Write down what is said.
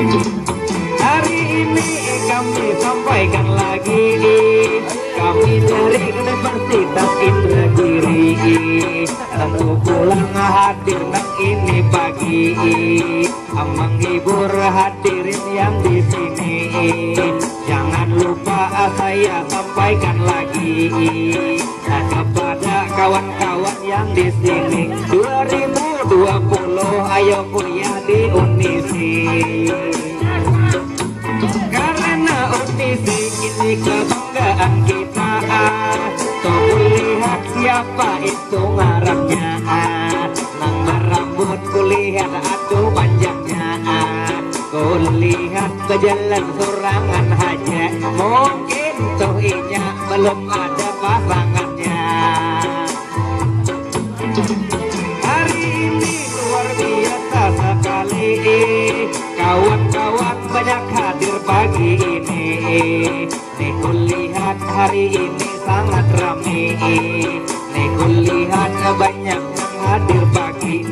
Hari ini kami sampaikan lagi, kami dari Universitas Indragiri tentu pulang hadir nang ini pagi, menghibur hadirin yang di sini. Jangan lupa saya sampaikan lagi kepada kawan-kawan yang di sini. 2020 ayo kuliah di Unisi. Karena Unisi ini kebanggaan kita. Tuh lihat siapa itu ngarapnya. Nang berambut kulihat atuh panjangnya. Kulihat ke jalan sorangan aja. Mungkin tuh inya belum ada pasangannya. Hari ini luar biasa sekali, kawan-kawan banyak hadir pagi ini. Nih kulihat hari ini sangat ramai. Nih kulihat banyak yang hadir pagi.